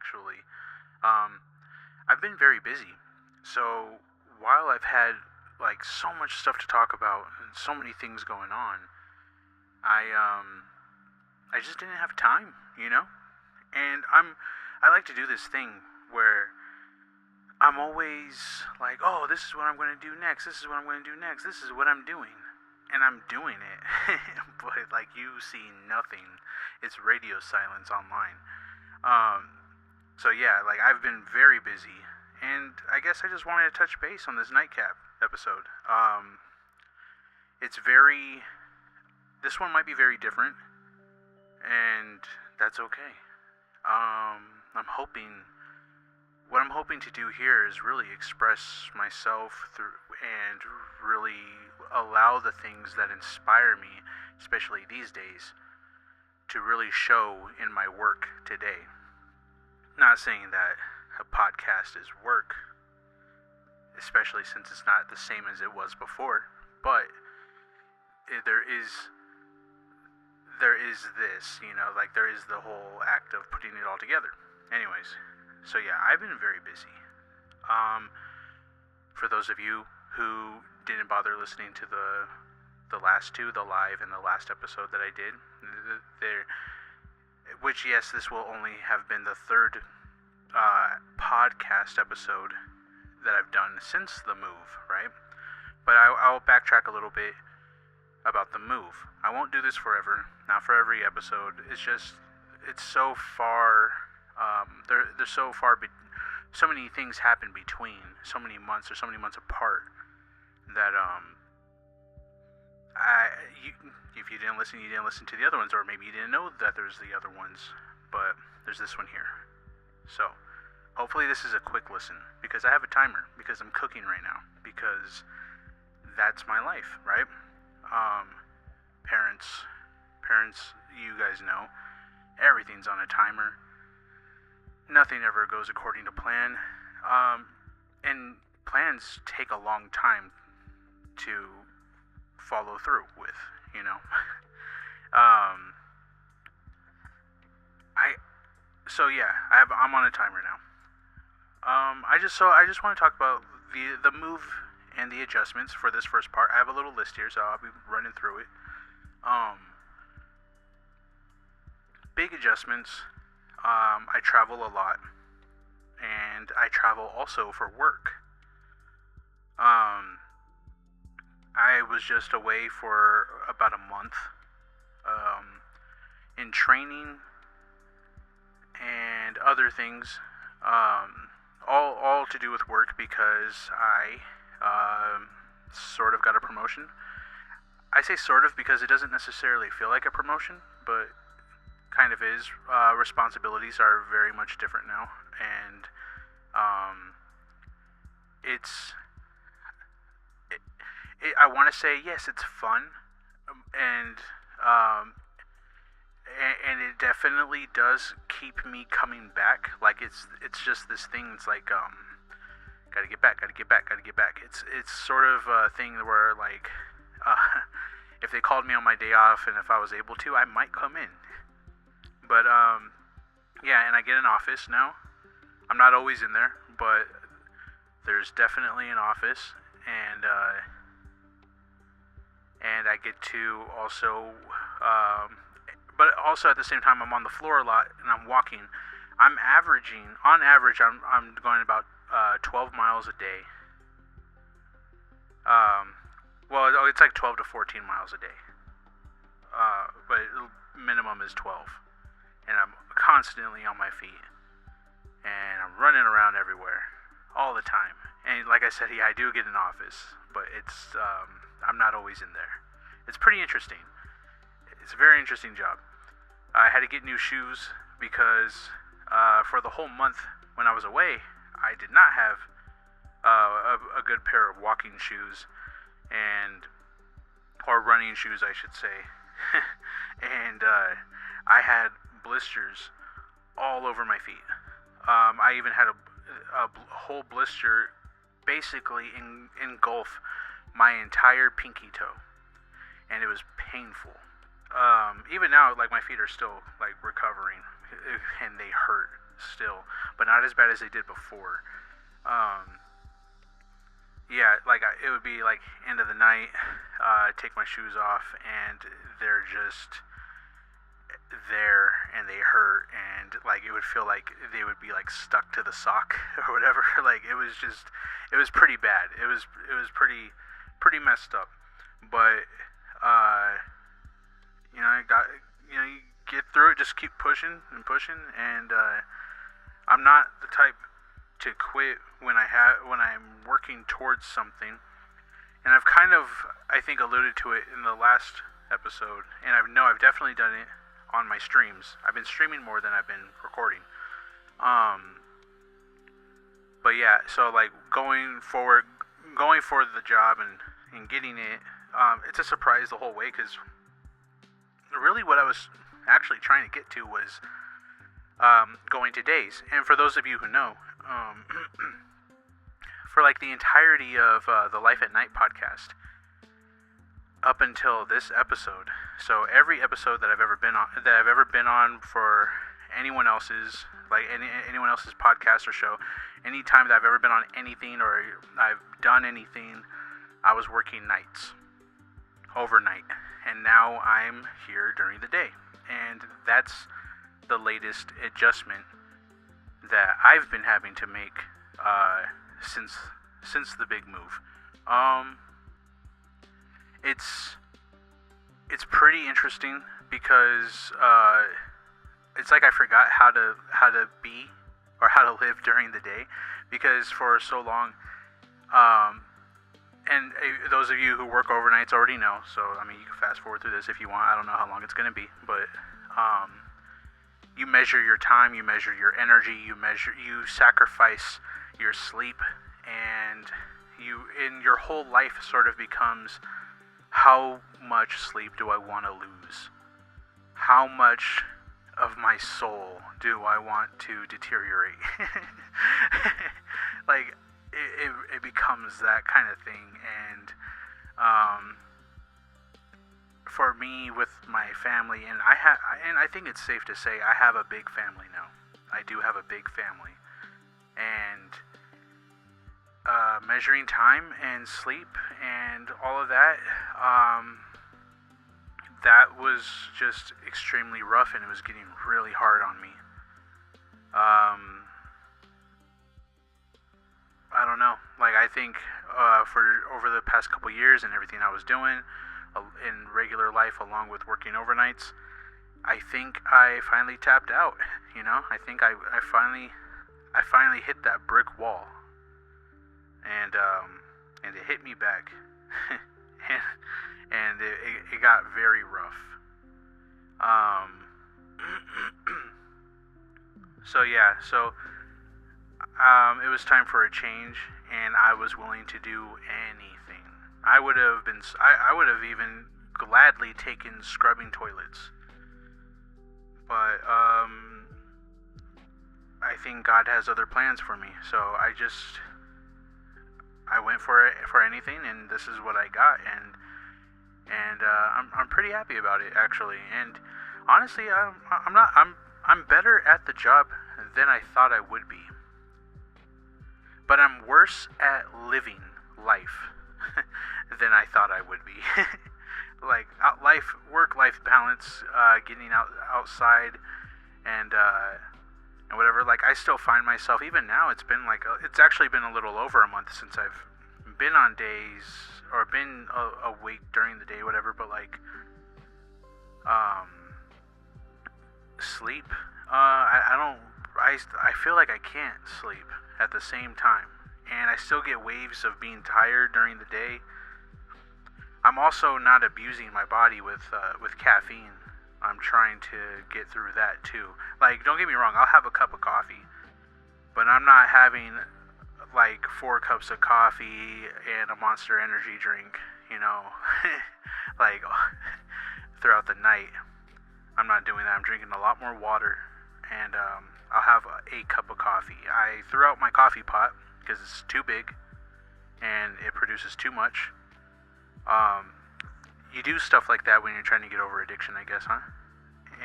actually. I've been very busy. So while I've had like so much stuff to talk about and so many things going on, I just didn't have time, you know? And I like to do this thing where I'm always like, oh, this is what I'm going to do next. This is what I'm going to do next. This is what I'm doing. And I'm doing it. But, like, you see nothing. It's radio silence online. So, yeah, like, I've been very busy. And I guess I just wanted to touch base on this Nightcap episode. This one might be very different. And that's okay. What I'm hoping to do here is really express myself through and really allow the things that inspire me, especially these days, to really show in my work today. Not saying that a podcast is work, especially since it's not the same as it was before, but there is this, like there is the whole act of putting it all together. Anyways, so yeah, I've been very busy. For those of you who didn't bother listening to the last two, the live and the last episode that I did, which yes, this will only have been the third podcast episode that I've done since the move, right? But I'll backtrack a little bit about the move. I won't do this forever, not for every episode. It's just, it's so far, there's so far, so many things happen between, so many months apart, that, if you didn't listen to the other ones, or maybe you didn't know that there's the other ones, but there's this one here. So, hopefully this is a quick listen, because I have a timer, because I'm cooking right now, because that's my life, right? Parents, you guys know, everything's on a timer. Nothing ever goes according to plan. And plans take a long time to follow through with, I'm on a timer now. I just want to talk about the move and the adjustments for this first part. I have a little list here, so I'll be running through it. Big adjustments. I travel a lot, and I travel also for work. I was just away for about a month, in training and other things, all to do with work, because I sort of got a promotion. I say sort of because it doesn't necessarily feel like a promotion, but kind of is. Responsibilities are very much different now, and I want to say yes, it's fun, and it definitely does keep me coming back. Like it's just this thing. It's like gotta get back. It's sort of a thing where like if they called me on my day off and if I was able to, I might come in. But yeah, and I get an office now. I'm not always in there, but there's definitely an office, and I get to also, but also at the same time I'm on the floor a lot and I'm walking. On average, I'm going about 12 miles a day. Well, it's like 12 to 14 miles a day. But minimum is 12. And I'm constantly on my feet. And I'm running around everywhere. All the time. And like I said, yeah, I do get an office. But it's, I'm not always in there. It's pretty interesting. It's a very interesting job. I had to get new shoes because for the whole month when I was away, I did not have a good pair of walking shoes, or running shoes, I should say. And I had blisters all over my feet. I even had a whole blister basically engulf my entire pinky toe, and it was painful. Even now, like, my feet are still like recovering, and they hurt. still, but not as bad as they did before. Yeah, like it would be like end of the night, take my shoes off, and they're just there, and they hurt, and like it would feel like they would be like stuck to the sock or whatever. Like it was pretty bad. It was pretty messed up. But I got, you get through it. Just keep pushing and pushing, and I'm not the type to quit when I'm working towards something. And I've kind of, I think, alluded to it in the last episode, and I've definitely done it on my streams. I've been streaming more than I've been recording. But yeah, so like going for the job and getting it, it's a surprise the whole way, because really what I was actually trying to get to was going to days. And for those of you who know, for like the entirety of the Life at Night podcast, up until this episode, so every episode that I've ever been on for anyone else's, like anyone else's podcast or show, any time that I've ever been on anything or I've done anything, I was working nights, overnight, and now I'm here during the day, and that's the latest adjustment that I've been having to make since the big move. It's pretty interesting because it's like I forgot how to be or how to live during the day, because for so long, and those of you who work overnights already know, so I mean you can fast forward through this if you want. I don't know how long it's going to be, but you measure your time, you measure your energy, you sacrifice your sleep, and your whole life sort of becomes, how much sleep do I want to lose? How much of my soul do I want to deteriorate? Like it becomes that kind of thing. And for me, with my family, and I think it's safe to say I have a big family now. I do have a big family, and measuring time and sleep and all of that, that was just extremely rough, and it was getting really hard on me. I don't know. Like, I think for over the past couple years and everything I was doing in regular life along with working overnights, I think I finally tapped out. I think I finally hit that brick wall, and it hit me back, and it got very rough. So it was time for a change, and I was willing to do anything. I would have even gladly taken scrubbing toilets, but I think God has other plans for me. So I went for it, for anything, and this is what I got, and I'm pretty happy about it, actually. And honestly, I'm better at the job than I thought I would be, but I'm worse at living life than I thought I would be. Like work-life balance, getting outside, and whatever. Like, I still find myself, even now, it's actually been a little over a month since I've been on days, or been awake during the day, whatever, but like, sleep, I feel like I can't sleep at the same time, and I still get waves of being tired during the day. I'm also not abusing my body with caffeine. I'm trying to get through that too. Like, don't get me wrong, I'll have a cup of coffee, but I'm not having like 4 cups of coffee and a Monster Energy drink, like throughout the night. I'm not doing that. I'm drinking a lot more water, and I'll have a cup of coffee. I threw out my coffee pot because it's too big and it produces too much. You do stuff like that when you're trying to get over addiction, I guess, huh?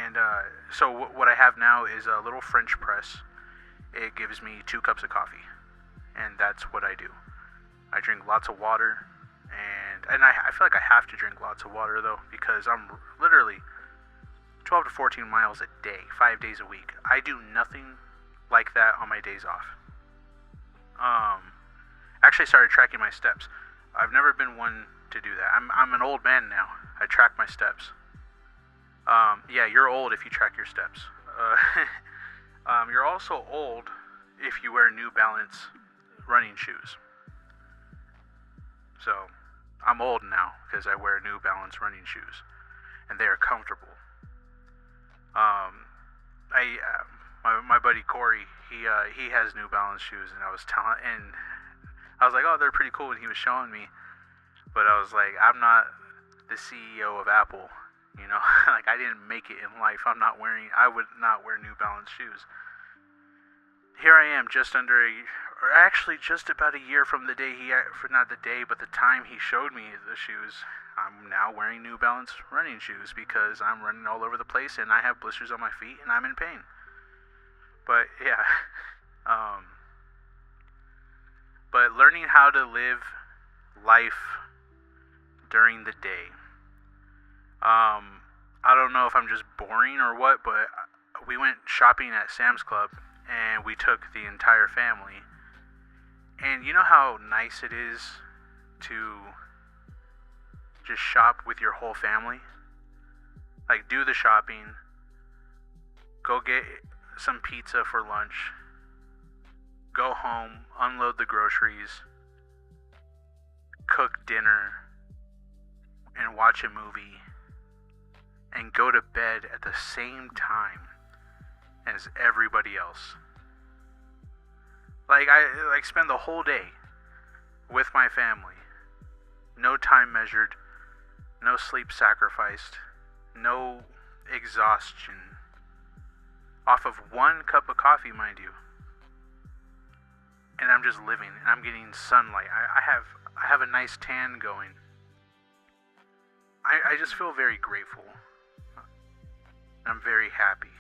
And so what I have now is a little French press. it gives me 2 cups of coffee. And that's what I do. I drink lots of water, and I feel like I have to drink lots of water though, because I'm literally 12 to 14 miles a day, 5 days a week. I do nothing like that on my days off. Actually started tracking my steps. I've never been one to do that. I'm an old man now. I track my steps. Yeah, you're old if you track your steps. You're also old if you wear New Balance running shoes. So, I'm old now because I wear New Balance running shoes, and they are comfortable. My buddy Corey, he has New Balance shoes, and I was like, oh, they're pretty cool when he was showing me, but I was like, I'm not the CEO of Apple, you know, like I didn't make it in life. I would not wear New Balance shoes. Here I am, just about a year from the day not the day, but the time he showed me the shoes. I'm now wearing New Balance running shoes because I'm running all over the place and I have blisters on my feet and I'm in pain. But yeah, but learning how to live life during the day. I don't know if I'm just boring or what, but we went shopping at Sam's Club and we took the entire family. And you know how nice it is to just shop with your whole family? Like, do the shopping, go get some pizza for lunch, go home, unload the groceries, cook dinner, and watch a movie, and go to bed at the same time as everybody else. Like, I spend the whole day with my family. No time measured, no sleep sacrificed, no exhaustion. Off of 1 cup of coffee, mind you. And I'm just living, and I'm getting sunlight. I have a nice tan going. I just feel very grateful. I'm very happy.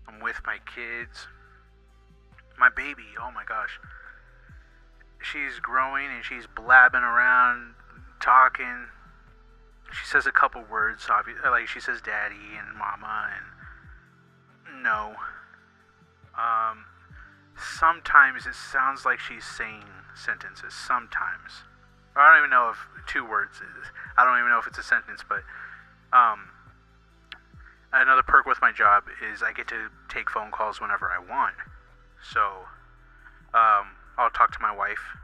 I'm with my kids. My baby, oh my gosh. She's growing and she's blabbing around, talking. She says a couple words, like she says daddy and mama and no. Sometimes it sounds like she's saying sentences, sometimes. I don't even know if 2 words, I don't even know if it's a sentence, but another perk with my job is I get to take phone calls whenever I want. So, I'll talk to my wife,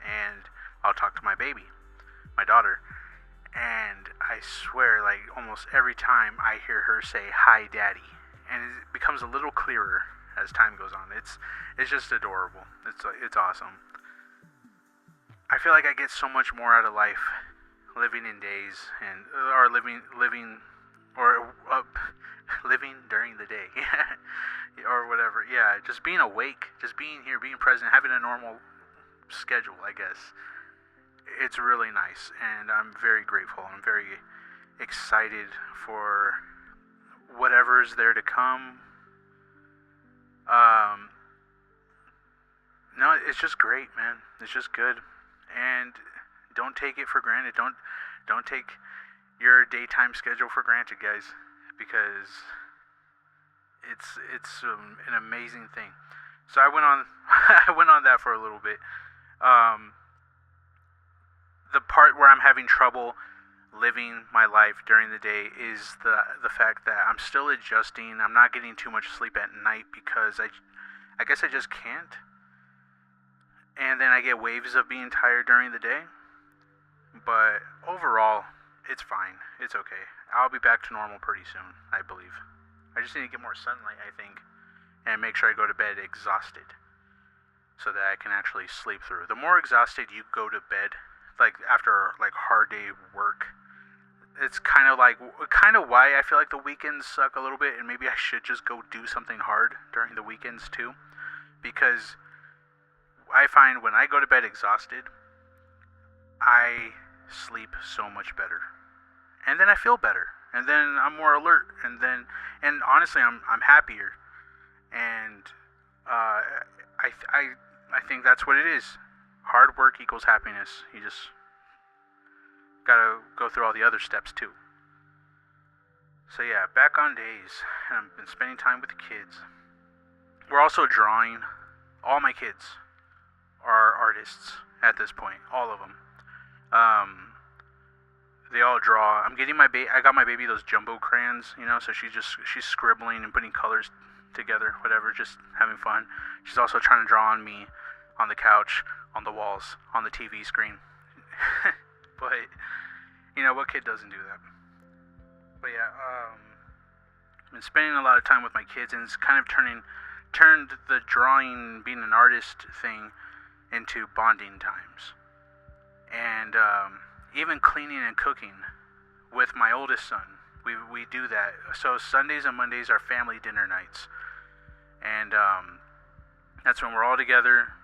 and I'll talk to my baby, my daughter, and I swear, like, almost every time I hear her say, "Hi, Daddy," and it becomes a little clearer as time goes on. It's just adorable. It's awesome. I feel like I get so much more out of life living in days, or living during the day. Or whatever. Yeah, just being awake, just being here, being present, having a normal schedule, I guess. It's really nice, and I'm very grateful. I'm very excited for whatever's there to come. No, it's just great, man. It's just good. And don't take it for granted. Don't take your daytime schedule for granted, guys, because it's an amazing thing. So I went on that for a little bit. The part where I'm having trouble living my life during the day is the fact that I'm still adjusting. I'm not getting too much sleep at night because I guess I just can't. And then I get waves of being tired during the day. But overall, it's fine. It's okay. I'll be back to normal pretty soon, I believe. I just need to get more sunlight, I think, and make sure I go to bed exhausted so that I can actually sleep through. The more exhausted you go to bed, like after like hard day work, it's kind of why I feel like the weekends suck a little bit, and maybe I should just go do something hard during the weekends too, because I find when I go to bed exhausted, I sleep so much better, and then I feel better, and then I'm more alert, and honestly I'm happier, and I think that's what it is. Hard work equals happiness. You just gotta go through all the other steps too. So yeah, back on days, and I've been spending time with the kids. We're also drawing. All my kids are artists at this point, all of them. They all draw. I'm getting I got my baby those jumbo crayons, so she's scribbling and putting colors together, whatever, just having fun. She's also trying to draw on me, on the couch, on the walls, on the TV screen. But, what kid doesn't do that? But yeah, I've been spending a lot of time with my kids, and it's kind of turned the drawing, being an artist thing into bonding times. And even cleaning and cooking with my oldest son. We do that. So Sundays and Mondays are family dinner nights. And that's when we're all together.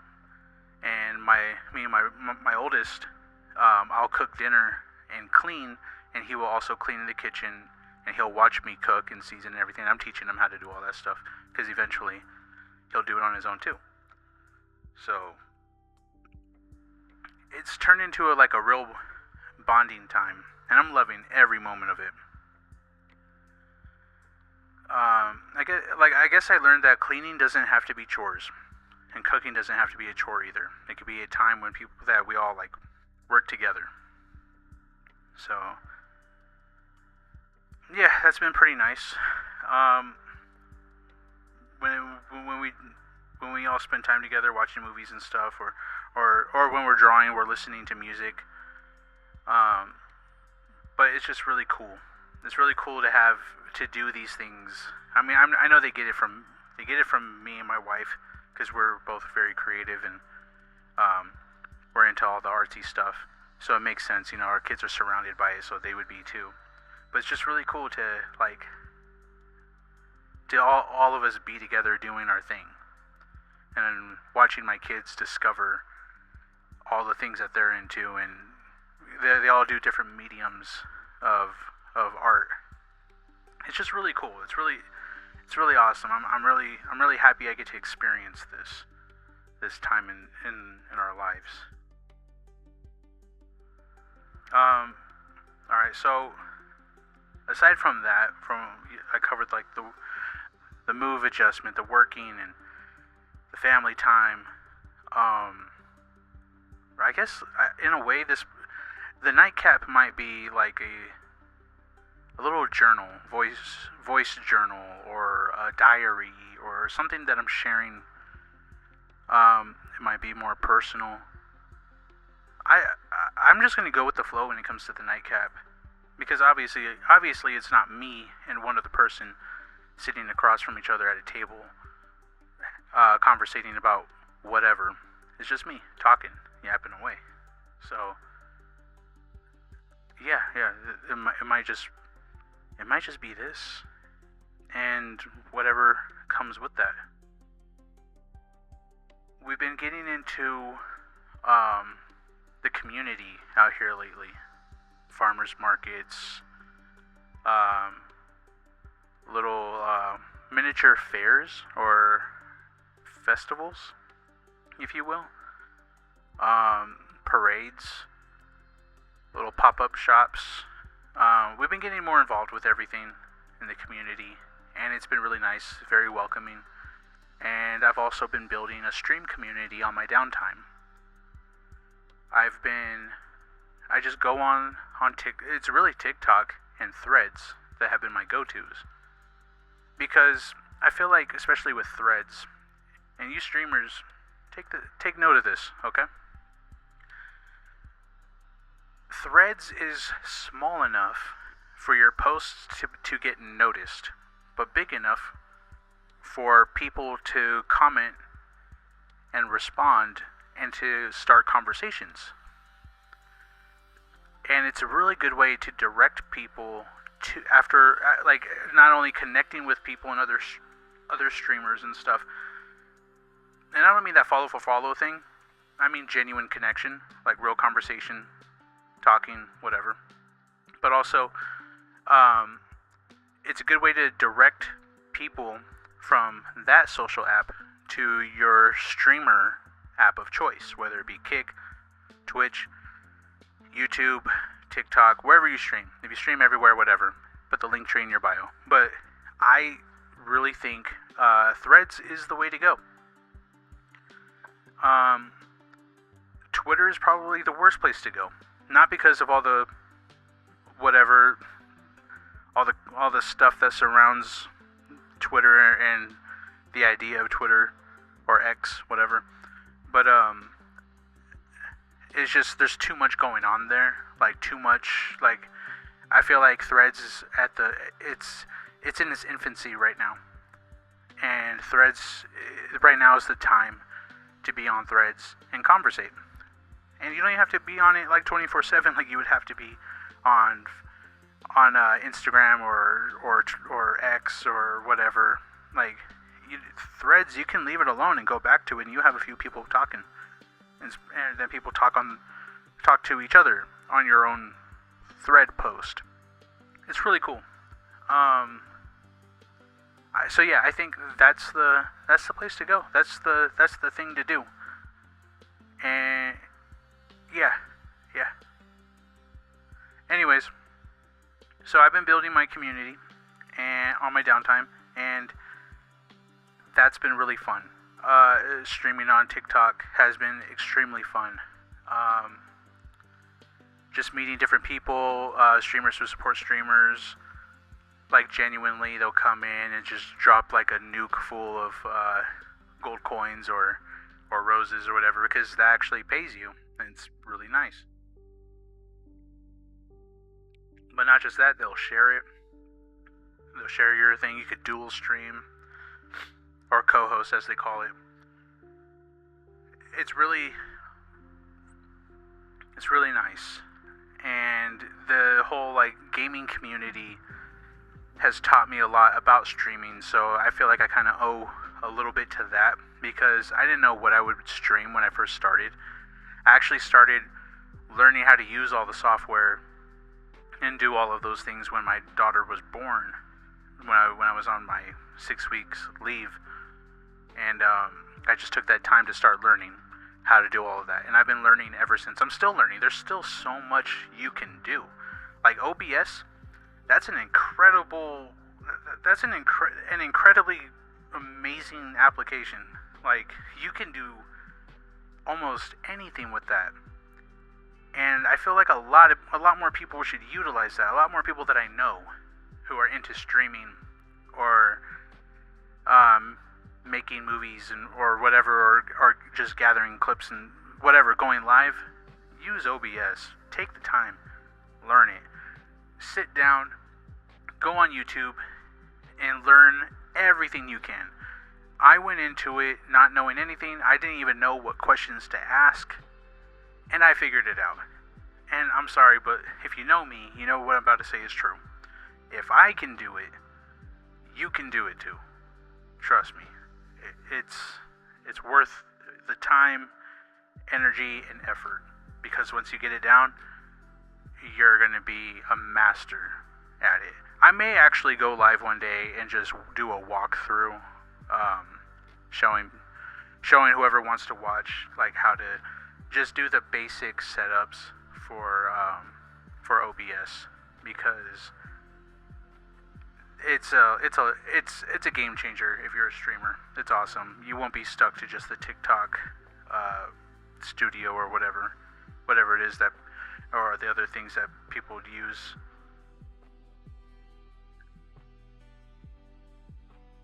And me and my oldest, I'll cook dinner and clean, and he will also clean in the kitchen, and he'll watch me cook and season and everything. I'm teaching him how to do all that stuff, because eventually he'll do it on his own too. So it's turned into a real bonding time, and I'm loving every moment of it. I guess I learned that cleaning doesn't have to be chores, and cooking doesn't have to be a chore either. It could be a time when we all work together. So yeah, that's been pretty nice. When we all spend time together watching movies and stuff, or when we're drawing, we're listening to music. But it's just really cool. It's really cool to do these things. I mean, I know they get it from me and my wife, because we're both very creative, and we're into all the artsy stuff. So it makes sense, our kids are surrounded by it, so they would be too. But it's just really cool to all of us be together doing our thing, and watching my kids discover all the things that they're into, and they all do different mediums of art. It's just really cool. It's really awesome. I'm really happy I get to experience this time in our lives. All right. So aside from that, I covered the move adjustment, the working, and the family time. I guess in a way, the KnightCap might be like a little journal, voice journal, or a diary, or something that I'm sharing. It might be more personal. I'm just gonna go with the flow when it comes to the KnightCap, because obviously it's not me and one other person sitting across from each other at a table, conversating about whatever. It's just me talking, yapping away. So yeah, it might just be this, and whatever comes with that. We've been getting into the community out here lately. Farmers markets, little miniature fairs or festivals, if you will. Parades, little pop-up shops. We've been getting more involved with everything in the community, and it's been really nice, very welcoming. And I've also been building a stream community on my downtime. I just go on it's really TikTok and Threads that have been my go-tos. Because I feel like, especially with Threads, and you streamers, take note of this, okay? Threads is small enough for your posts to get noticed, but big enough for people to comment and respond and to start conversations. And it's a really good way to direct people to, after not only connecting with people and other streamers and stuff. And I don't mean that follow for follow thing. I mean genuine connection, like real conversation, talking, whatever. But also, it's a good way to direct people from that social app to your streamer app of choice, whether it be Kick, Twitch, YouTube, TikTok, wherever you stream. If you stream everywhere, whatever, put the link tree in your bio. But I really think Threads is the way to go. Twitter is probably the worst place to go. Not because of all the whatever, all the stuff that surrounds Twitter and the idea of Twitter or X, whatever. But it's just there's too much going on there. Like too much. Like I feel like Threads is at the it's in its infancy right now. And Threads right now is the time to be on Threads and conversate. And you don't even have to be on it like 24/7 like you would have to be on Instagram or X or whatever. Like Threads, you can leave it alone and go back to it, and you have a few people talking, and then people talk to each other on your own thread post. It's really cool. So yeah, I think that's the place to go. That's the thing to do. And yeah. Anyways, so I've been building my community and on my downtime, and that's been really fun. Streaming on TikTok has been extremely fun. Just meeting different people, streamers who support streamers. Like genuinely, they'll come in and just drop like a nuke full of gold coins or roses or whatever, because that actually pays you, and it's really nice. But not just that, they'll share it. They'll share your thing. You could dual stream or co-host, as they call it. It's really nice, and the whole like gaming community has taught me a lot about streaming, so I feel like I kind of owe a little bit to that, because I didn't know what I would stream when I first started. I actually started learning how to use all the software and do all of those things when my daughter was born, when I was on my 6 weeks leave, and I just took that time to start learning how to do all of that, and I've been learning ever since. I'm still learning. There's still so much you can do. Like OBS, that's an incredibly amazing application. Like you can do almost anything with that, and I feel like a lot more people should utilize that. A lot more people that I know who are into streaming or making movies or whatever, or just gathering clips and whatever, going live. Use OBS. Take the time, learn it, sit down, go on YouTube, and learn everything you can. I went into it not knowing anything. I didn't even know what questions to ask, and I figured it out. And I'm sorry, but if you know me, you know what I'm about to say is true. If I can do it, you can do it too. Trust me. It's worth the time, energy, and effort, because once you get it down, you're going to be a master at it. I may actually go live one day and just do a walkthrough, showing whoever wants to watch like how to just do the basic setups for OBS, because it's a game changer if you're a streamer. It's awesome. You won't be stuck to just the TikTok studio or whatever it is that, or the other things that people would use.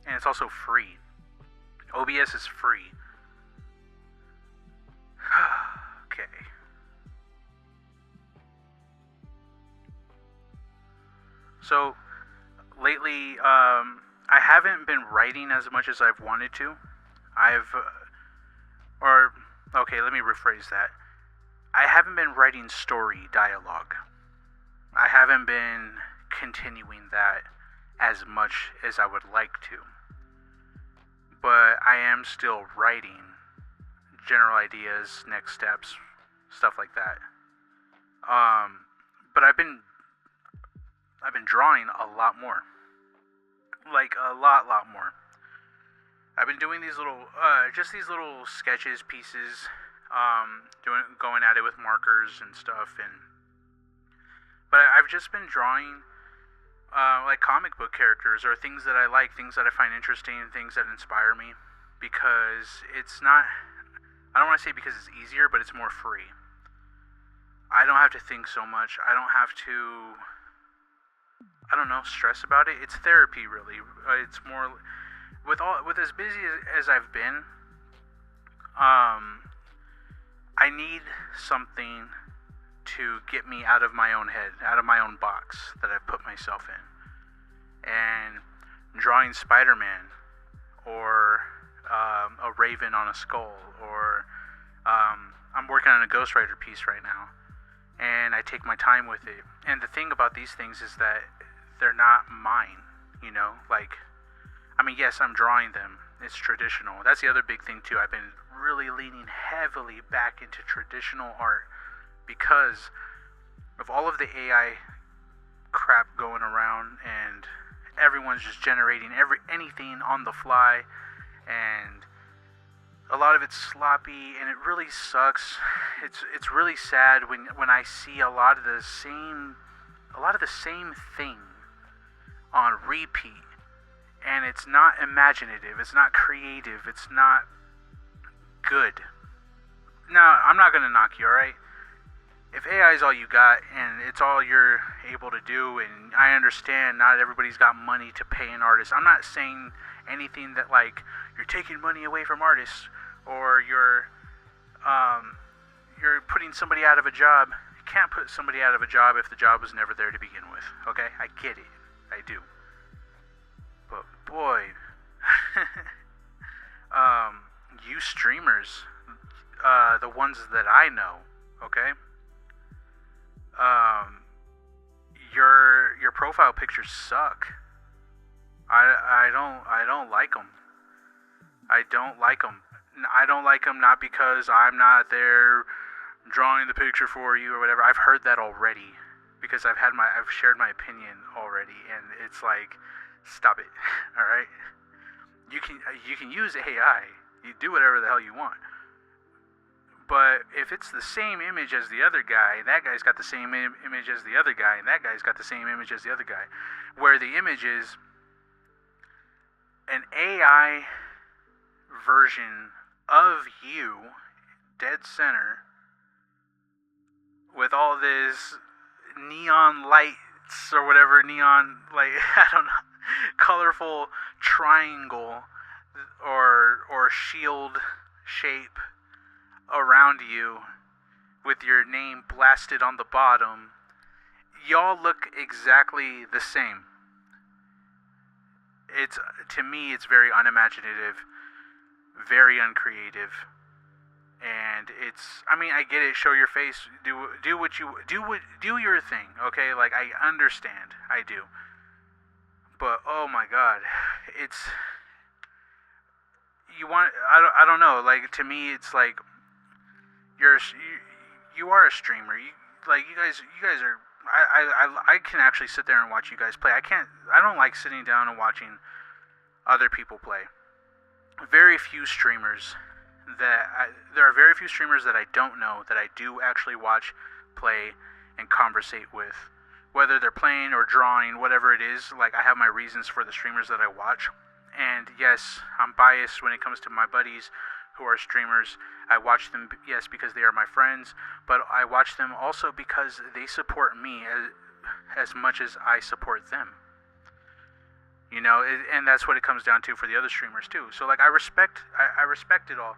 And it's also free. OBS is free. Okay. So lately, I haven't been writing as much as I've wanted to. Let me rephrase that. I haven't been writing story dialogue. I haven't been continuing that as much as I would like to. But I am still writing general ideas, next steps, stuff like that. But I've been drawing a lot more. Like a lot more. I've been doing these little, just these little sketches, pieces, going at it with markers and stuff, but I've just been drawing, like comic book characters or things that I like, things that I find interesting, things that inspire me, because it's not, I don't want to say because it's easier, but it's more free. I don't have to think so much. I don't have to, I don't know, stress about it. It's therapy, really. It's more, with as busy as I've been, I need something to get me out of my own head, out of my own box that I've put myself in. And drawing Spider-Man, or a raven on a skull, or I'm working on a Ghost Rider piece right now, and I take my time with it. And the thing about these things is that they're not mine, you know? Like, I mean, yes, I'm drawing them. It's traditional. That's the other big thing, too. I've been really leaning heavily back into traditional art because of all of the AI crap going around, and everyone's just generating anything on the fly, and a lot of it's sloppy, and it really sucks. It's really sad when I see a lot of the same thing on repeat, and it's not imaginative, it's not creative, it's not good. Now, I'm not gonna knock you, alright? If AI is all you got and it's all you're able to do, and I understand not everybody's got money to pay an artist. I'm not saying anything that, like, you're taking money away from artists, or you're putting somebody out of a job. You can't put somebody out of a job if the job was never there to begin with. Okay? I get it. I do. But boy, you streamers, the ones that I know, okay? Your profile pictures suck. I don't like them. I don't like them. I don't like them not because I'm not there drawing the picture for you or whatever. I've heard that already because I've shared my opinion already, and it's like, stop it. All right? You can use AI. You do whatever the hell you want. But if it's the same image as the other guy, that guy's got the same image as the other guy, and that guy's got the same image as the other guy, where the image is an AI version of you, dead center, with all this neon lights or whatever, I don't know, colorful triangle or shield shape around you with your name blasted on the bottom. Y'all look exactly the same. To me, it's very unimaginative, very uncreative, and I get it. Show your face. Do your thing. Okay, like, I understand. I do. But oh my God, I don't know. Like, to me, it's like you are a streamer. You guys are. I can actually sit there and watch you guys play. I don't like sitting down and watching other people play. There are very few streamers that I don't know that I do actually watch, play, and conversate with. Whether they're playing or drawing, whatever it is, like, I have my reasons for the streamers that I watch. And yes, I'm biased when it comes to my buddies who are streamers. I watch them, yes, because they are my friends, but I watch them also because they support me as much as I support them. You know, and that's what it comes down to for the other streamers too. So, like, I respect it all,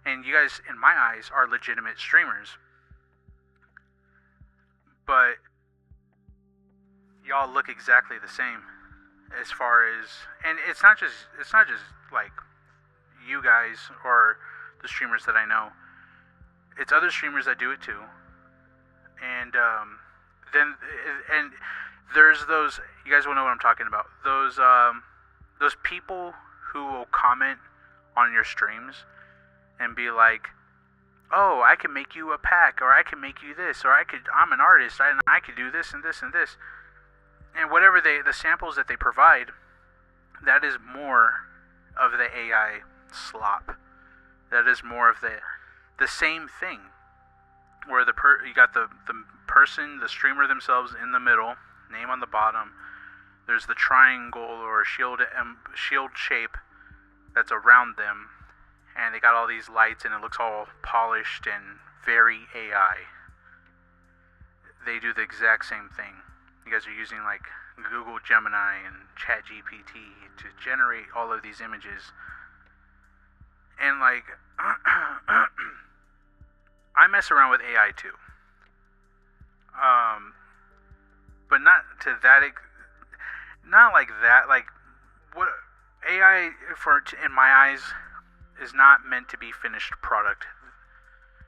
and you guys, in my eyes, are legitimate streamers. But y'all look exactly the same, as far as, and it's not just like you guys or the streamers that I know. It's other streamers that do it too, and there's those, you guys will know what I'm talking about. Those people who will comment on your streams and be like, "Oh, I can make you a pack, or I can make you this, or I'm an artist, and I could do this and this and this." And whatever the samples that they provide, that is more of the AI slop. That is more of the same thing, where you got the person, the streamer themselves in the middle, name on the bottom. There's the triangle or shield shape that's around them, and they got all these lights, and it looks all polished and very AI. They do the exact same thing. You guys are using like Google Gemini and ChatGPT to generate all of these images. And like, I mess around with AI too. But not to that, not like that. Like, what AI, in my eyes, is not meant to be finished product.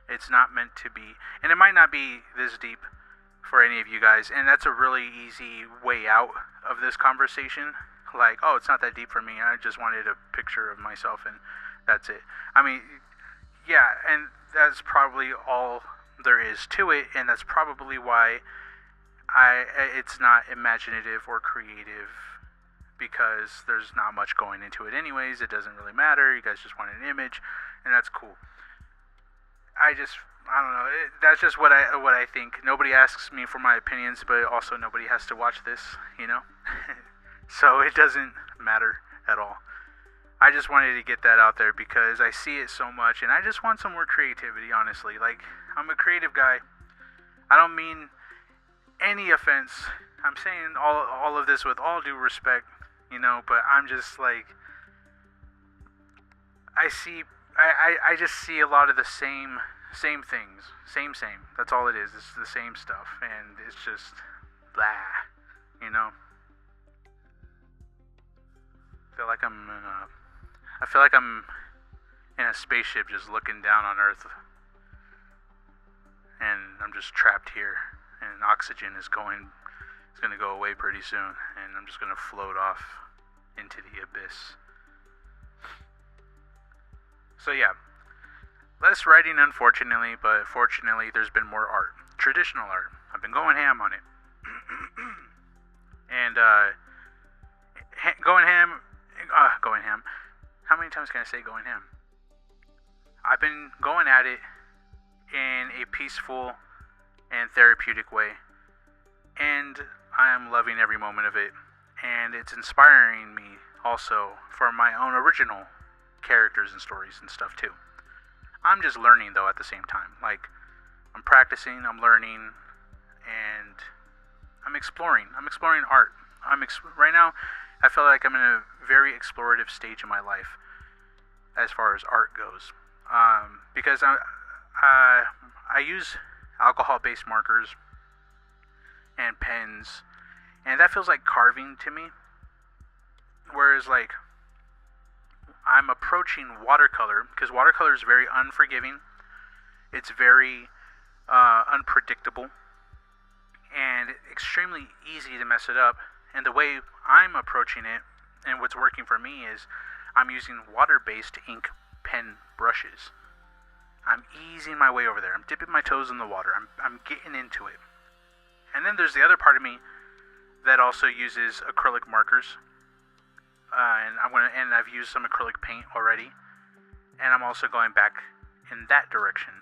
It's not meant to be, and it might not be this deep for any of you guys, and that's a really easy way out of this conversation. Like, oh, it's not that deep for me. I just wanted a picture of myself, and that's it. I mean, yeah, and that's probably all there is to it, and that's probably why it's not imaginative or creative, because there's not much going into it anyways. It doesn't really matter. You guys just want an image, and that's cool. I don't know. That's just what I think. Nobody asks me for my opinions, but also nobody has to watch this, you know? So it doesn't matter at all. I just wanted to get that out there because I see it so much, and I just want some more creativity, honestly. Like, I'm a creative guy. I don't mean any offense. I'm saying all of this with all due respect, you know, but I'm just like, I just see a lot of the same things. Same. That's all it is. It's the same stuff, and it's just blah, you know? I feel like I'm in a spaceship just looking down on Earth, and I'm just trapped here, and oxygen is going to go away pretty soon, and I'm just going to float off into the abyss. So yeah, less writing unfortunately, but fortunately there's been more art. Traditional art. I've been going ham on it. And going ham. How many times can I say going ham? I've been going at it in a peaceful and therapeutic way, and I'm loving every moment of it, and it's inspiring me also for my own original characters and stories and stuff too. I'm just learning though at the same time. Like, I'm practicing, I'm learning, and I'm exploring. I'm exploring art. Right now, I feel like I'm in a very explorative stage in my life as far as art goes, because I use alcohol-based markers and pens, and that feels like carving to me. Whereas, like, I'm approaching watercolor, because watercolor is very unforgiving. It's very unpredictable and extremely easy to mess it up. And the way I'm approaching it and what's working for me is I'm using water-based ink pen brushes. I'm easing my way over there. I'm dipping my toes in the water. I'm getting into it. And then there's the other part of me that also uses acrylic markers. And I've used some acrylic paint already, and I'm also going back in that direction.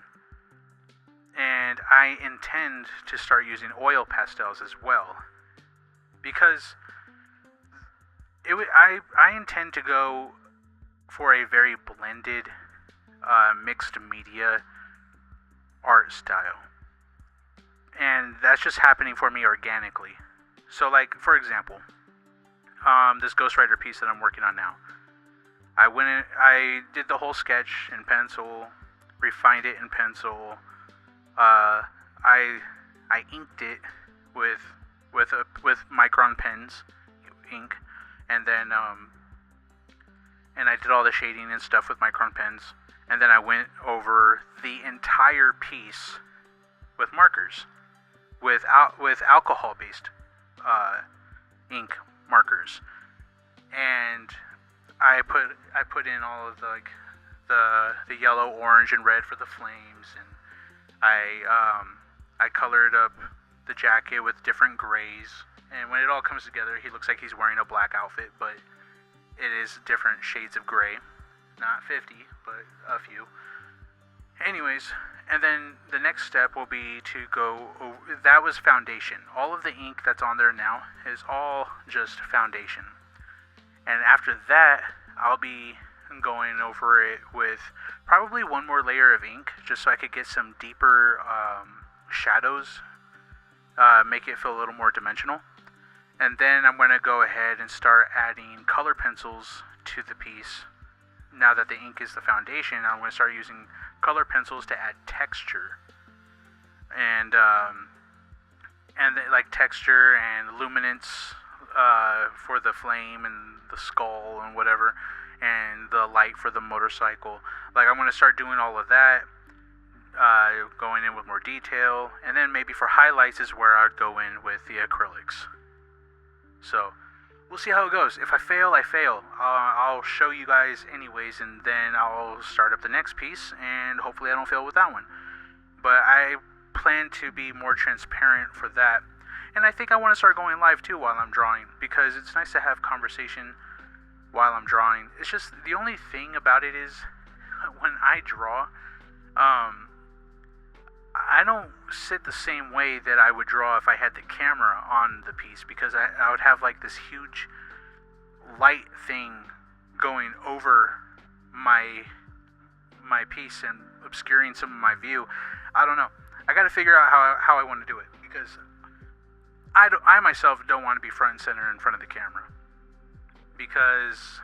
And I intend to start using oil pastels as well, because I intend to go for a very blended, mixed media art style, and that's just happening for me organically. So, like, for example, this ghostwriter piece that I'm working on now, I did the whole sketch in pencil, refined it in pencil. I inked it with micron pens, ink, and then and I did all the shading and stuff with micron pens, and then I went over the entire piece with markers, with alcohol-based ink markers, and I put in all of the yellow, orange, and red for the flames, and I colored up the jacket with different grays, and when it all comes together, he looks like he's wearing a black outfit, but it is different shades of gray. Not 50, but a few. Anyways, and then the next step will be to go over, that was foundation. All of the ink that's on there now is all just foundation. And after that, I'll be going over it with probably one more layer of ink, just so I could get some deeper shadows, make it feel a little more dimensional. And then I'm going to go ahead and start adding color pencils to the piece. Now that the ink is the foundation, I'm going to start using color pencils to add texture. And like texture and luminance for the flame and the skull and whatever, and the light for the motorcycle. Like, I'm going to start doing all of that, going in with more detail, and then maybe for highlights is where I'd go in with the acrylics. So we'll see how it goes. If I fail, I fail. I'll show you guys anyways, and then I'll start up the next piece, and hopefully I don't fail with that one. But I plan to be more transparent for that. And I think I want to start going live too while I'm drawing, because it's nice to have conversation while I'm drawing. It's just, the only thing about it is, when I draw, I don't sit the same way that I would draw if I had the camera on the piece, because I would have like this huge light thing going over my piece and obscuring some of my view. I don't know. I got to figure out how I want to do it, because I myself don't want to be front and center in front of the camera, because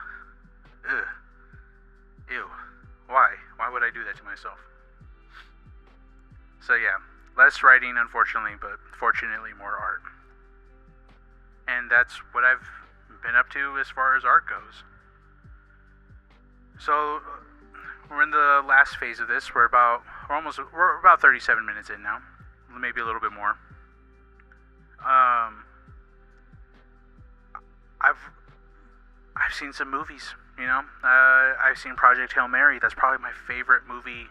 ew, why would I do that to myself? So yeah, less writing, unfortunately, but fortunately more art. And that's what I've been up to as far as art goes. So we're in the last phase of this. We're about 37 minutes in now, maybe a little bit more. I've seen some movies, you know. I've seen Project Hail Mary. That's probably my favorite movie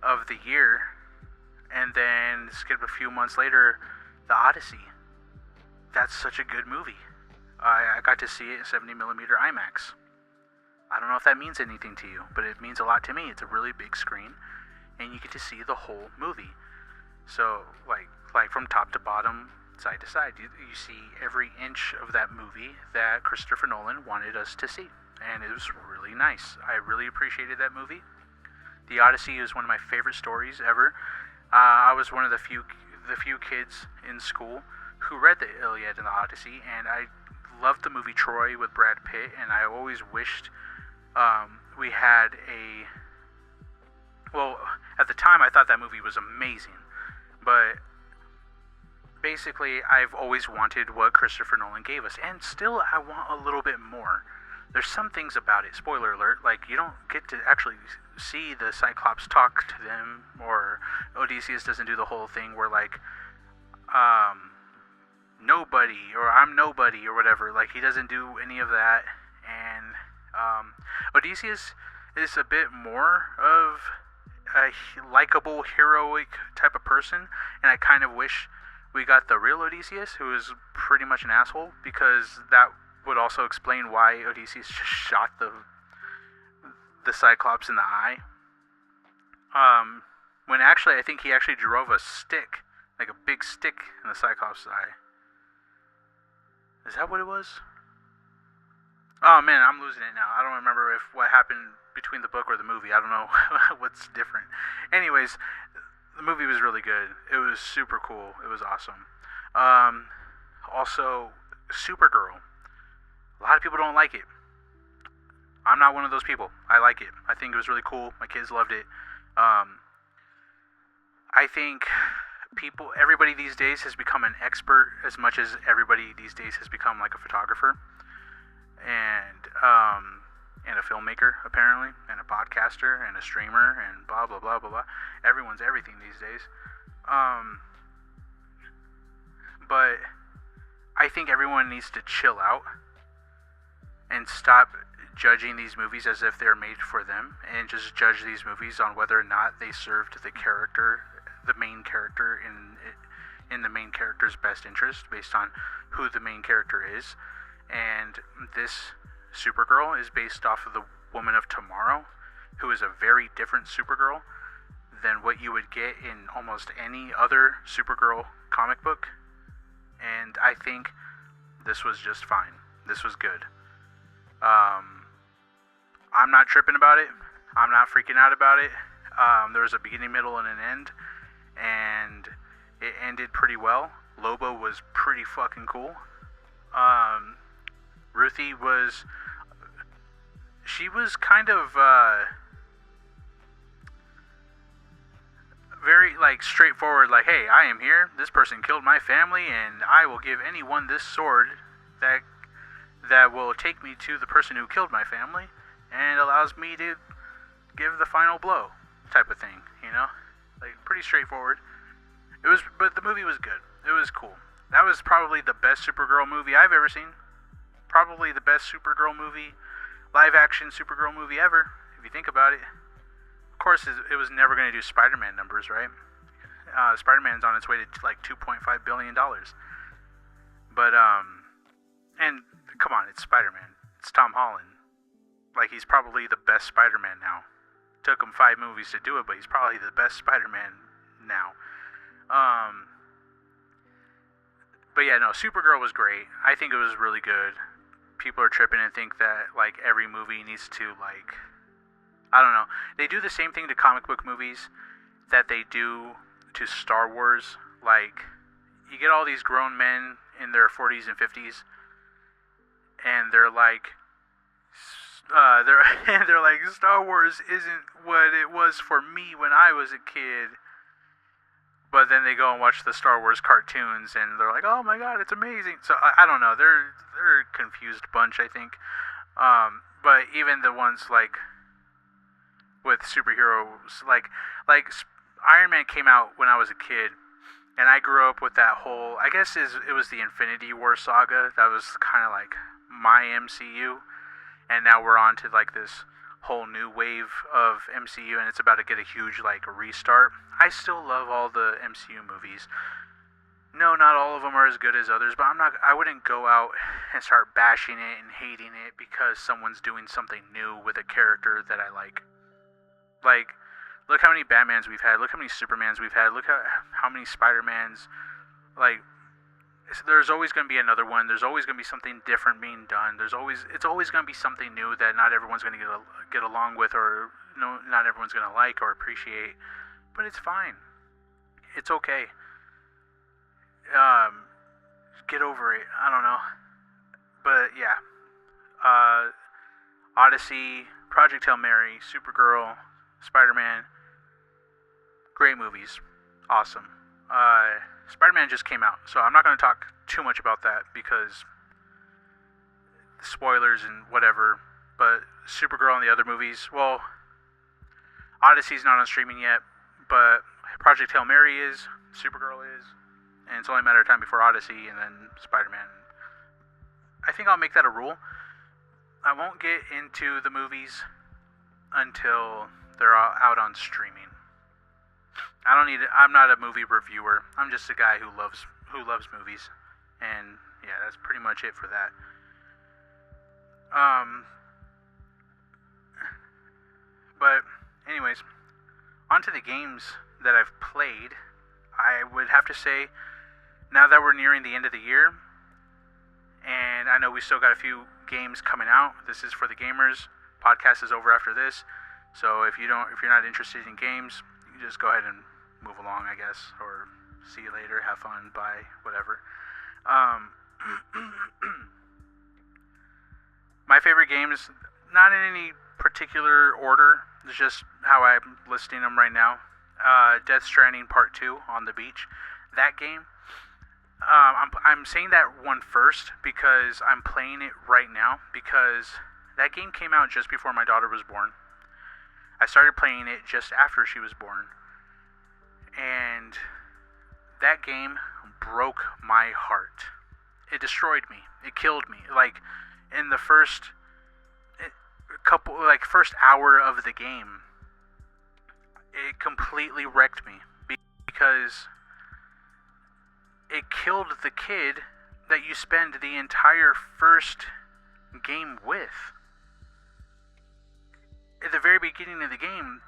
of the year. And then skip a few months later, The Odyssey. That's such a good movie. I got to see it in 70mm IMAX. I don't know if that means anything to you, but it means a lot to me. It's a really big screen, and you get to see the whole movie. So, like from top to bottom, side to side, you see every inch of that movie that Christopher Nolan wanted us to see. And it was really nice. I really appreciated that movie. The Odyssey is one of my favorite stories ever. I was one of the few kids in school who read the Iliad and the Odyssey, and I loved the movie Troy with Brad Pitt, and I always wished we had at the time I thought that movie was amazing, but basically I've always wanted what Christopher Nolan gave us, and still I want a little bit more. There's some things about it, spoiler alert, like you don't get to actually see the Cyclops talk to them, or Odysseus doesn't do the whole thing where like, nobody, or I'm nobody, or whatever. Like, he doesn't do any of that, and Odysseus is a bit more of a likable, heroic type of person, and I kind of wish we got the real Odysseus, who is pretty much an asshole, because that would also explain why Odysseus just shot the Cyclops in the eye. When actually, I think he actually drove a stick, like a big stick, in the Cyclops' eye. Is that what it was? Oh man, I'm losing it now. I don't remember what happened between the book or the movie. I don't know what's different. Anyways, the movie was really good. It was super cool. It was awesome. Also, Supergirl. A lot of people don't like it. I'm not one of those people. I like it. I think it was really cool. My kids loved it. I think everybody these days has become an expert as much as everybody these days has become like a photographer and a filmmaker, apparently, and a podcaster and a streamer and blah blah blah blah blah. Everyone's everything these days. But I think everyone needs to chill out and stop judging these movies as if they're made for them, and just judge these movies on whether or not they served the main character in the main character's best interest, based on who the main character is. And this Supergirl is based off of the Woman of Tomorrow, who is a very different Supergirl than what you would get in almost any other Supergirl comic book. And I think this was just fine. This was good. I'm not tripping about it. I'm not freaking out about it. There was a beginning, middle, and an end. And it ended pretty well. Lobo was pretty fucking cool. Ruthie was... She was kind of... very, like, straightforward, like, hey, I am here, this person killed my family, and I will give anyone this sword that will take me to the person who killed my family, and allows me to give the final blow, type of thing, you know? Like, pretty straightforward. But the movie was good. It was cool. That was probably the best Supergirl movie I've ever seen. Probably the best Supergirl movie, live-action Supergirl movie ever, if you think about it. Of course, it was never going to do Spider-Man numbers, right? Spider-Man's on its way to like $2.5 billion. But, and come on, it's Spider-Man. It's Tom Holland. Like, he's probably the best Spider-Man now. Took him 5 movies to do it, but he's probably the best Spider-Man now. But yeah, no, Supergirl was great. I think it was really good. People are tripping and think that, like, every movie needs to, like... I don't know. They do the same thing to comic book movies that they do to Star Wars. Like, you get all these grown men in their 40s and 50s, and they're like, they're like, Star Wars isn't what it was for me when I was a kid. But then they go and watch the Star Wars cartoons, and they're like, oh my god, it's amazing. So I don't know. They're a confused bunch, I think. But even the ones like with superheroes, like Iron Man came out when I was a kid, and I grew up with that whole, I guess it was the Infinity War saga. That was kind of like my MCU, and now we're on to like this whole new wave of MCU, and it's about to get a huge like restart. I still love all the MCU movies. No, not all of them are as good as others, but I wouldn't go out and start bashing it and hating it because someone's doing something new with a character that I like. Like, look how many Batmans we've had. Look how many Supermans we've had. Look how many Spider-Mans. Like, there's always going to be another one. There's always going to be something different being done. It's always going to be something new that not everyone's going to get along with, or not everyone's going to like or appreciate. But it's fine. It's okay. Get over it. I don't know. But yeah. Odyssey, Project Hail Mary, Supergirl, Spider-Man, great movies. Awesome. Spider-Man just came out, so I'm not going to talk too much about that because spoilers and whatever. But Supergirl and the other movies, well, Odyssey's not on streaming yet, but Project Hail Mary is, Supergirl is, and it's only a matter of time before Odyssey and then Spider-Man. I think I'll make that a rule. I won't get into the movies until they're all out on streaming. I'm not a movie reviewer. I'm just a guy who loves movies. And yeah, that's pretty much it for that. But anyways, onto the games that I've played. I would have to say, now that we're nearing the end of the year, and I know we still got a few games coming out. This is for the gamers. Podcast is over after this. So if you're not interested in games, you just go ahead and move along, I guess, or see you later, have fun, bye, whatever. My favorite games, not in any particular order, it's just how I'm listing them right now. Death Stranding Part 2 on the beach. That game, I'm saying that one first because I'm playing it right now, because that game came out just before my daughter was born. I started playing it just after she was born. And that game broke my heart. It destroyed me. It killed me. Like, in the first hour of the game, it completely wrecked me. Because it killed the kid that you spend the entire first game with. At the very beginning of the game,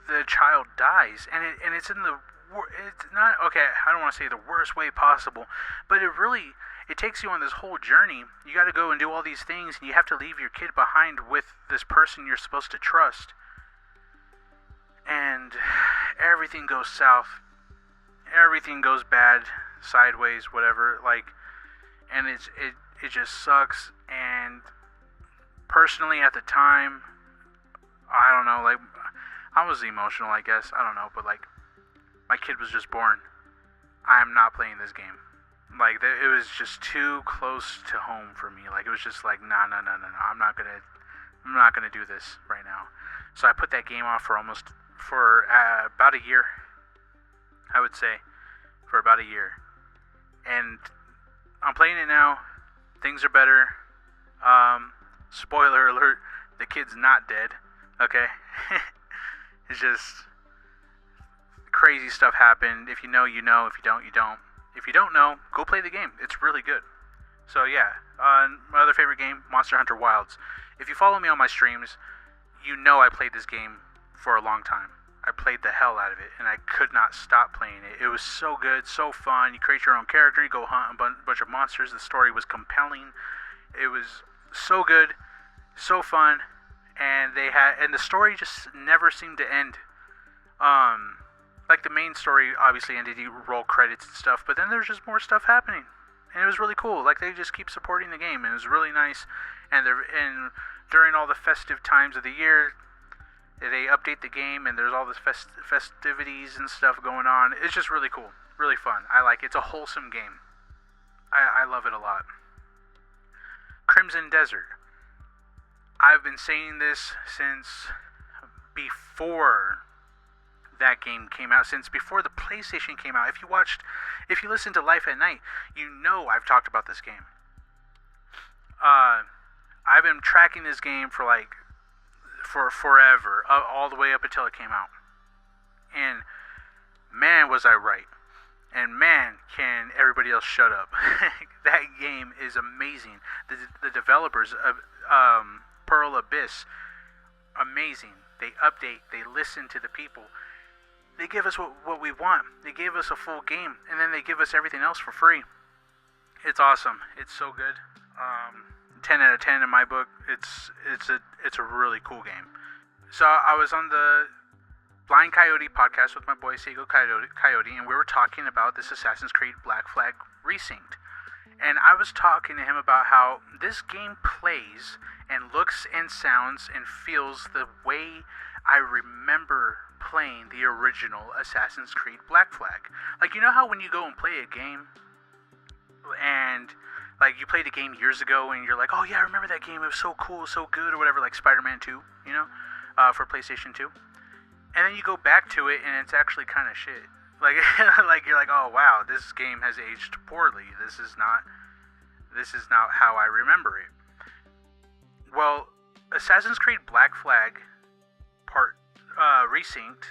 the child dies, and it's in the, it's not, okay, I don't want to say the worst way possible, but it takes you on this whole journey. You got to go and do all these things, and you have to leave your kid behind with this person you're supposed to trust, and everything goes south, everything goes bad, sideways, whatever, like, and it just sucks. And personally, at the time, I don't know, like, I was emotional, I guess, I don't know, but like, my kid was just born. I'm not playing this game. Like, it was just too close to home for me. Like, it was just like, no, I'm not gonna do this right now. So I put that game off for about a year, I would say, for about a year. And I'm playing it now. Things are better. Spoiler alert, the kid's not dead. Okay? It's just crazy stuff happened. If you know, you know. If you don't, you don't. If you don't know, go play the game. It's really good. So yeah, my other favorite game, Monster Hunter Wilds. If you follow me on my streams, you know I played this game for a long time. I played the hell out of it, and I could not stop playing it. It was so good, so fun. You create your own character, you go hunt a bunch of monsters. The story was compelling. It was so good, so fun, and the story just never seemed to end. Like, the main story obviously ended, you roll credits and stuff, but then there's just more stuff happening, and it was really cool. Like, they just keep supporting the game, and it was really nice. And during all the festive times of the year, they update the game, and there's all this festivities and stuff going on. It's just really cool, really fun. I like it. It's a wholesome game. I love it a lot. Crimson Desert. I've been saying this since before that game came out, since before the PlayStation came out. If you listen to Life at Night, you know I've talked about this game. I've been tracking this game for forever, all the way up until it came out. And man, was I right. And man, can everybody else shut up. That game is amazing. The developers of Pearl Abyss, amazing. They update, they listen to the people. They give us what we want. They gave us a full game, and then they give us everything else for free. It's awesome. It's so good. 10 out of 10 in my book. It's a really cool game. So I was on the Blind Coyote podcast with my boy Sego Coyote, and we were talking about this Assassin's Creed Black Flag Resynced. And I was talking to him about how this game plays and looks and sounds and feels the way I remember playing the original Assassin's Creed Black Flag. Like, you know how when you go and play a game, and like, you played a game years ago and you're like, oh yeah, I remember that game, it was so cool, so good, or whatever, like Spider-Man 2, you know, for PlayStation 2. And then you go back to it and it's actually kind of shit. Like, like, you're like, oh wow, this game has aged poorly. This is not how I remember it. Well, Assassin's Creed Black Flag Resynced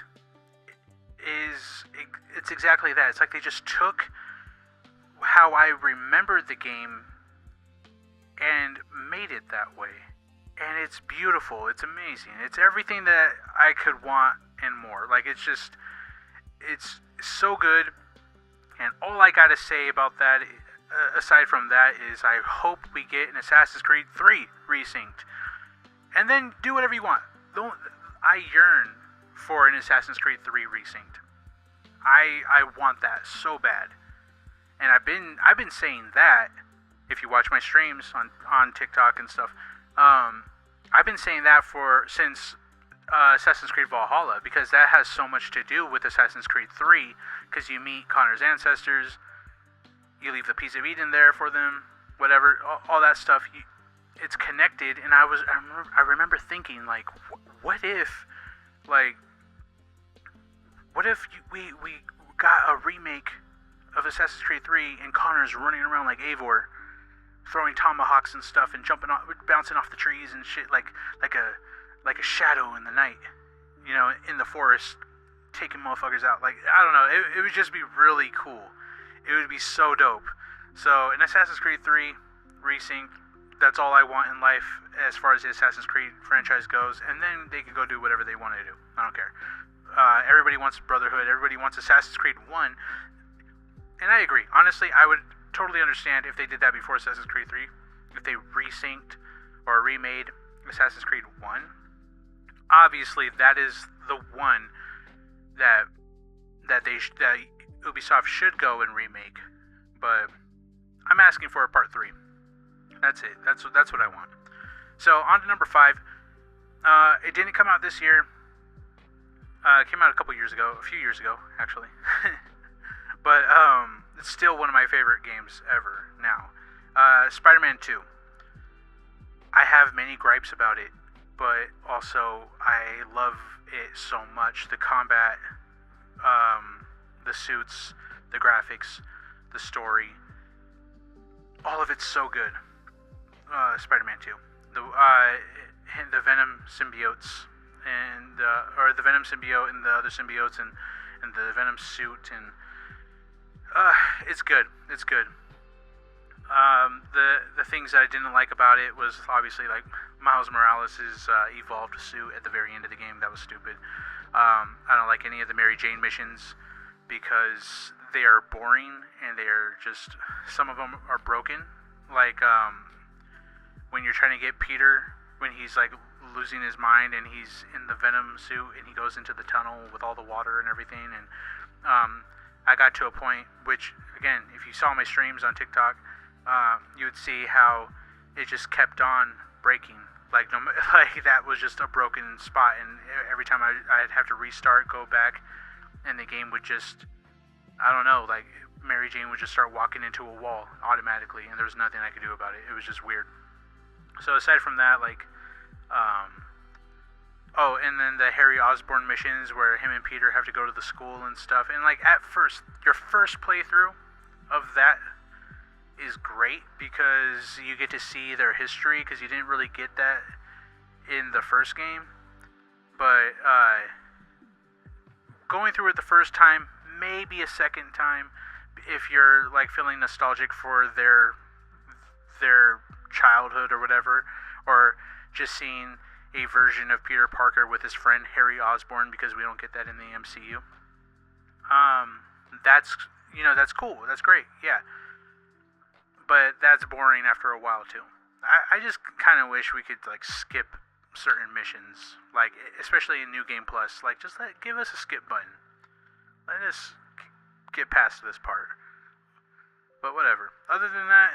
it's exactly that. It's like they just took how I remembered the game and made it that way. And it's beautiful. It's amazing. It's everything that I could want and more. Like, it's so good. And all I gotta say about that, aside from that, is I hope we get an Assassin's Creed 3 Resynced. And then do whatever you want. I yearn for an Assassin's Creed 3 Resynced. I want that so bad. And I've been saying that. If you watch my streams on TikTok and stuff, I've been saying that since Assassin's Creed Valhalla, because that has so much to do with Assassin's Creed 3, because you meet Connor's ancestors, you leave the piece of Eden there for them, whatever, all that stuff, it's connected. And I remember thinking, like, what if we got a remake of Assassin's Creed 3 and Connor's running around like Eivor, throwing tomahawks and stuff and bouncing off the trees and shit, like a shadow in the night, you know, in the forest, taking motherfuckers out. Like, I don't know, it would just be really cool. It would be so dope. So, an Assassin's Creed 3 Resynced, That's all I want in life as far as the Assassin's Creed franchise goes, and then they can go do whatever they want to do. I don't care. Everybody wants Brotherhood. Everybody wants Assassin's Creed 1. And I agree. Honestly, I would totally understand if they did that before Assassin's Creed 3. If they resynced or remade Assassin's Creed 1. Obviously, that is the one that Ubisoft should go and remake. But I'm asking for a part 3. That's it. That's what I want. So, on to number 5. It didn't come out this year. It came out a few years ago, actually. But it's still one of my favorite games ever now. Spider-Man 2. I have many gripes about it, but also I love it so much. The combat, the suits, the graphics, the story, all of it's so good. Spider-Man 2. The Venom symbiotes or the Venom symbiote and the other symbiotes and the Venom suit, and it's good. It's good. The things that I didn't like about it was obviously like Miles Morales' evolved suit at the very end of the game. That was stupid. I don't like any of the Mary Jane missions because they are boring and they're just, some of them are broken. Like when you're trying to get Peter when he's like losing his mind and he's in the Venom suit and he goes into the tunnel with all the water and everything, and I got to a point, which again, if you saw my streams on TikTok, you would see how it just kept on breaking. Like that was just a broken spot, and every time I'd have to restart, go back, and the game would just, I don't know, like Mary Jane would just start walking into a wall automatically, and there was nothing I could do about it. It was just weird. So aside from that, like, and then the Harry Osborn missions where him and Peter have to go to the school and stuff, and like at first, your first playthrough of that is great because you get to see their history, because you didn't really get that in the first game. But going through it the first time, maybe a second time, if you're like feeling nostalgic for their childhood or whatever, or just seeing a version of Peter Parker with his friend Harry Osborn, because we don't get that in the MCU. That's cool. That's great. Yeah. But that's boring after a while too. I just kind of wish we could like skip certain missions, like especially in New Game Plus. Like just give us a skip button. Let us get past this part. But whatever. Other than that,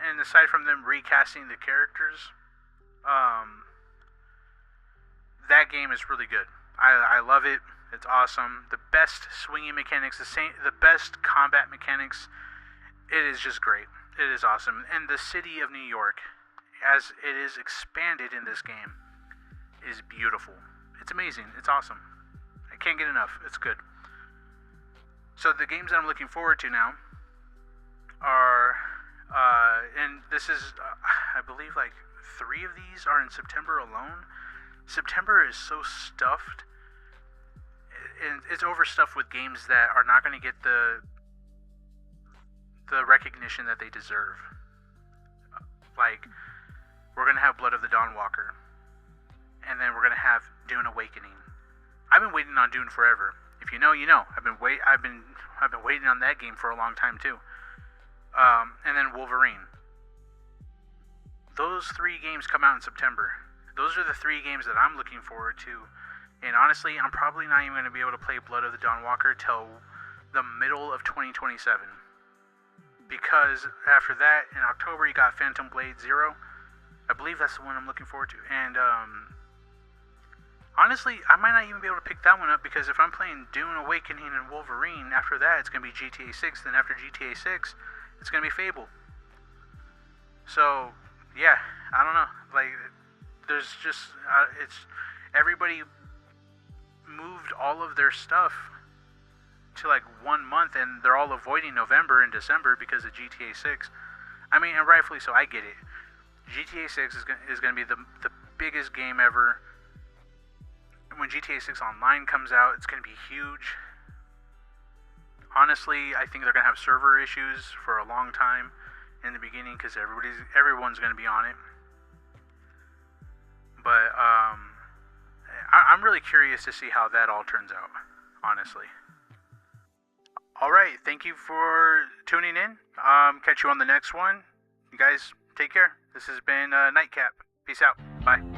and aside from them recasting the characters, that game is really good. I love it. It's awesome. The best swinging mechanics, the best combat mechanics. It is just great. It is awesome. And the city of New York, as it is expanded in this game, is beautiful. It's amazing. It's awesome. I can't get enough. It's good. So the games that I'm looking forward to now are, and this is, I believe like 3 of these are in September alone. September is so stuffed. And it's overstuffed with games that are not going to get the recognition that they deserve. Like, we're going to have Blood of the Dawnwalker. And then we're going to have Dune Awakening. I've been waiting on Dune forever. If you know, you know. I've been waiting on that game for a long time too. And then Wolverine. Those 3 games come out in September. Those are the 3 games that I'm looking forward to. And honestly, I'm probably not even going to be able to play Blood of the Dawnwalker till the middle of 2027. Because after that, in October, you got Phantom Blade Zero. I believe that's the one I'm looking forward to. And honestly, I might not even be able to pick that one up, because if I'm playing Dune Awakening and Wolverine, after that, it's going to be GTA 6. Then after GTA 6, it's going to be Fable. So, yeah, I don't know. Like, there's just, it's, everybody moved all of their stuff to like 1 month, and they're all avoiding November and December because of GTA 6. I mean, and rightfully so, I get it. GTA 6 is going to be the biggest game ever. When GTA 6 Online comes out, it's going to be huge. Honestly, I think they're going to have server issues for a long time, in the beginning because everyone's going to be on it. But I'm really curious to see how that all turns out, honestly. All right, thank you for tuning in. Catch you on the next one. You guys take care. This has been KnightCap. Peace out. Bye.